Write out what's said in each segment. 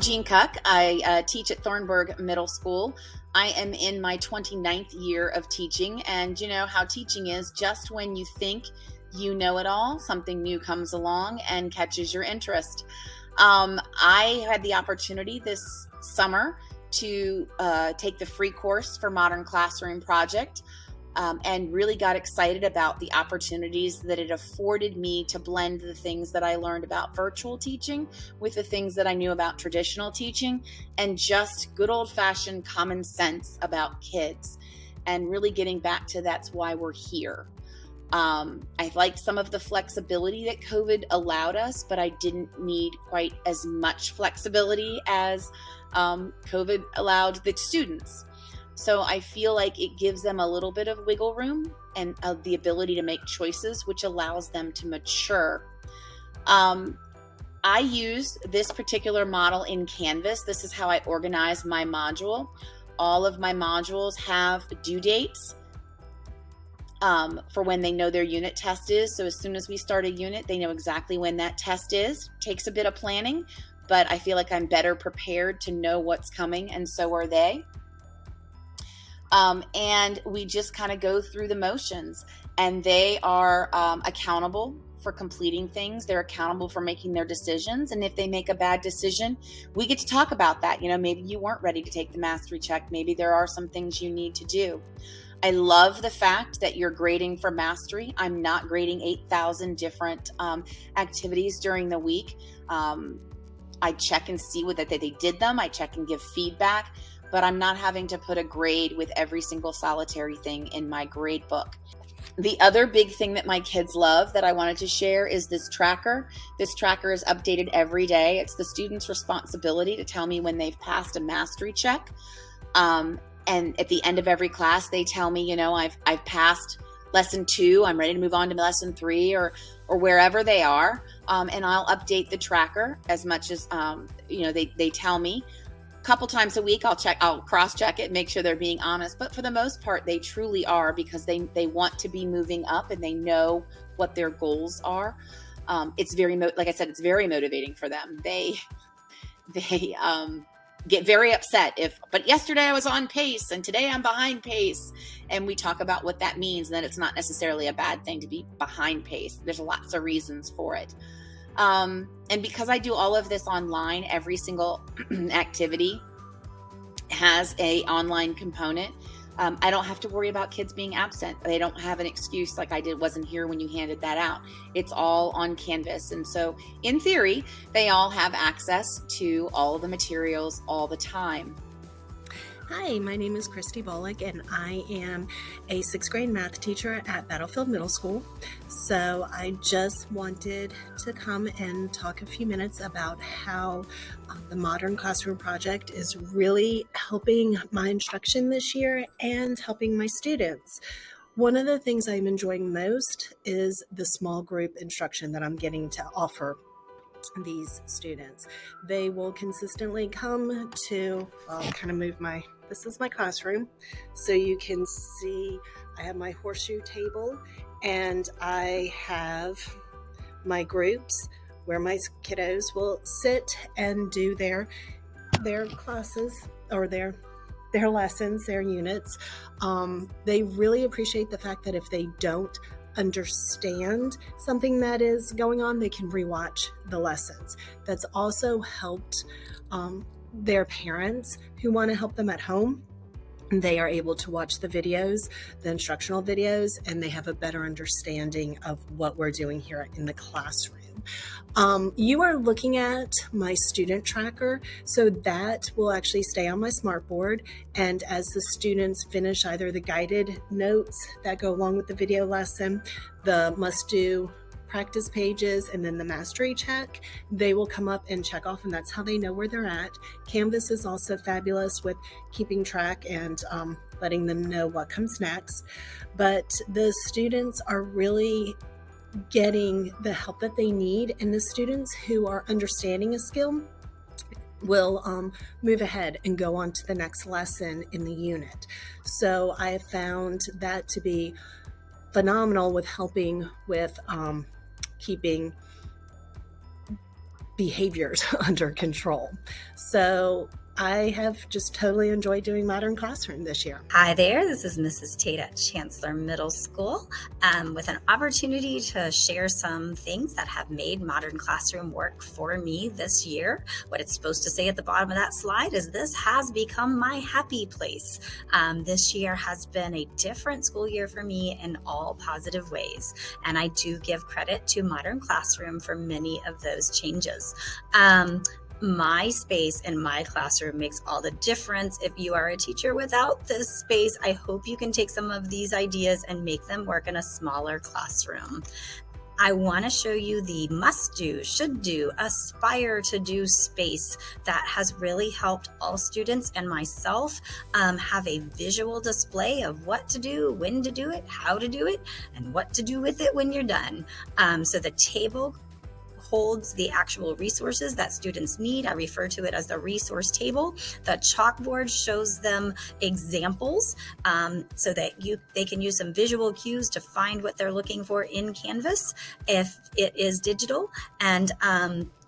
Jean Cuck. I teach at Thornburg Middle School. I am in my 29th year of teaching, and you know how teaching is. Just when you think you know it all, something new comes along and catches your interest. I had the opportunity this summer to take the free course for Modern Classroom Project. And really got excited about the opportunities that it afforded me to blend the things that I learned about virtual teaching with the things that I knew about traditional teaching, and just good old-fashioned common sense about kids, and really getting back to that's why we're here. I liked some of the flexibility that COVID allowed us, but I didn't need quite as much flexibility as COVID allowed the students. So I feel like it gives them a little bit of wiggle room and the ability to make choices, which allows them to mature. I use this particular model in Canvas. This is how I organize my module. All of my modules have due dates for when they know their unit test is. So as soon as we start a unit, they know exactly when that test is. Takes a bit of planning, but I feel like I'm better prepared to know what's coming, and so are they. And we just kind of go through the motions, and they are accountable for completing things. They're accountable for making their decisions. And if they make a bad decision, we get to talk about that. You know, maybe you weren't ready to take the mastery check. Maybe there are some things you need to do. I love the fact that you're grading for mastery. I'm not grading 8,000 different activities during the week. I check and see that they did them. I check and give feedback. But I'm not having to put a grade with every single solitary thing in my grade book. The other big thing that my kids love that I wanted to share is this tracker. This tracker is updated every day. It's the student's responsibility to tell me when they've passed a mastery check. And at the end of every class, they tell me, you know, I've passed lesson 2. I'm ready to move on to lesson 3 or wherever they are. And I'll update the tracker as much as, they tell me. Couple times a week, I'll cross-check it, make sure they're being honest. But for the most part, they truly are, because they want to be moving up and they know what their goals are. It's very, like I said, it's very motivating for them. They get very upset but yesterday I was on pace and today I'm behind pace. And we talk about what that means, and that it's not necessarily a bad thing to be behind pace. There's lots of reasons for it. And because I do all of this online, every single activity has a online component. I don't have to worry about kids being absent. They don't have an excuse like wasn't here when you handed that out. It's all on Canvas. And so in theory, they all have access to all of the materials all the time. Hi, my name is Bullock, and I am a 6th grade math teacher at Battlefield Middle School. So I just wanted to come and talk a few minutes about how the Modern Classroom Project is really helping my instruction this year and helping my students. One of the things I'm enjoying most is the small group instruction that I'm getting to offer these students. They will consistently come to, this is my classroom. So you can see I have my horseshoe table, and I have my groups where my kiddos will sit and do their classes or their lessons, their units. They really appreciate the fact that if they don't understand something that is going on, they can rewatch the lessons. That's also helped their parents who want to help them at home. They are able to watch the videos, the instructional videos, and they have a better understanding of what we're doing here in the classroom. You are looking at my student tracker, so that will actually stay on my smartboard. And as the students finish either the guided notes that go along with the video lesson, the must-do practice pages, and then the mastery check, they will come up and check off, and that's how they know where they're at. Canvas is also fabulous with keeping track and letting them know what comes next. But the students are really getting the help that they need, and the students who are understanding a skill will move ahead and go on to the next lesson in the unit. So I have found that to be phenomenal with helping with keeping behaviors under control. So I have just totally enjoyed doing Modern Classroom this year. Hi there, this is Mrs. Tate at Chancellor Middle School with an opportunity to share some things that have made Modern Classroom work for me this year. What it's supposed to say at the bottom of that slide is this has become my happy place. This year has been a different school year for me in all positive ways, and I do give credit to Modern Classroom for many of those changes. My space in my classroom makes all the difference. If you are a teacher without this space, I hope you can take some of these ideas and make them work in a smaller classroom. I want to show you the must do, should do, aspire to do space that has really helped all students and myself have a visual display of what to do, when to do it, how to do it, and what to do with it when you're done. So the table holds the actual resources that students need. I refer to it as the resource table. The chalkboard shows them examples so that they can use some visual cues to find what they're looking for in Canvas if it is digital, and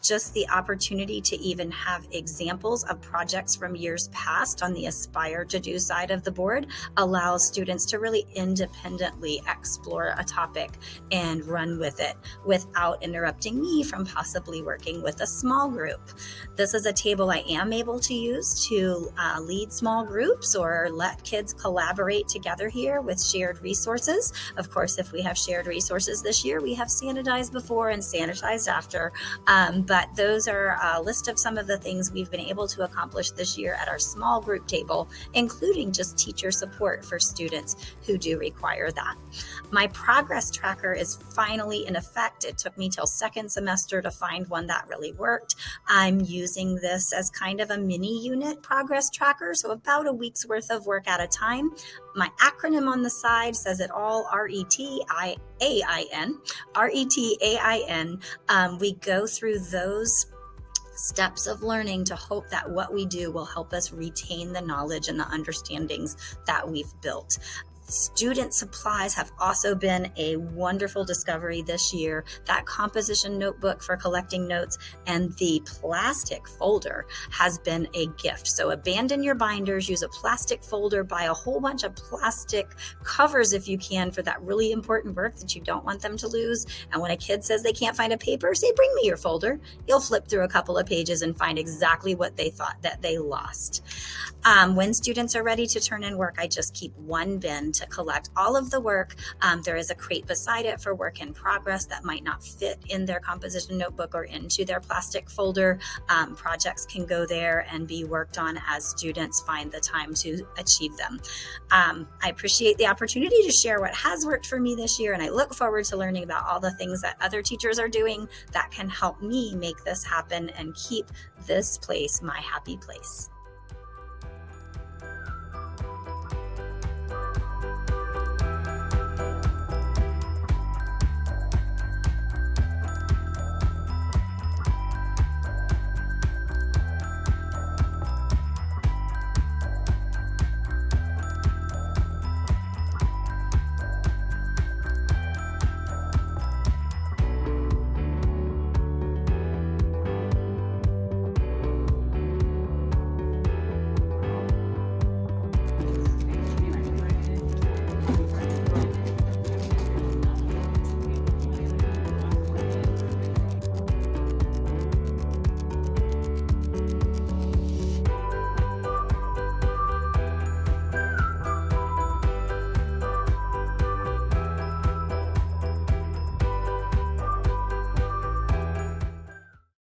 just the opportunity to even have examples of projects from years past on the Aspire to Do side of the board allows students to really independently explore a topic and run with it without interrupting me from possibly working with a small group. This is a table I am able to use to lead small groups or let kids collaborate together here with shared resources. Of course, if we have shared resources this year, we have sanitized before and sanitized after, but those are a list of some of the things we've been able to accomplish this year at our small group table, including just teacher support for students who do require that. My progress tracker is finally in effect. It took me till second semester to find one that really worked. I'm using this as kind of a mini unit progress tracker, so about a week's worth of work at a time. My acronym on the side says it all, RETAIN. RETAIN. We go through those steps of learning to hope that what we do will help us retain the knowledge and the understandings that we've built. Student supplies have also been a wonderful discovery this year. That composition notebook for collecting notes and the plastic folder has been a gift. So abandon your binders, use a plastic folder, buy a whole bunch of plastic covers if you can for that really important work that you don't want them to lose. And when a kid says they can't find a paper, say, bring me your folder. You'll flip through a couple of pages and find exactly what they thought that they lost. When students are ready to turn in work, I just keep one bin to collect all of the work. There is a crate beside it for work in progress that might not fit in their composition notebook or into their plastic folder. Projects can go there and be worked on as students find the time to achieve them. I appreciate the opportunity to share what has worked for me this year, and I look forward to learning about all the things that other teachers are doing that can help me make this happen and keep this place my happy place.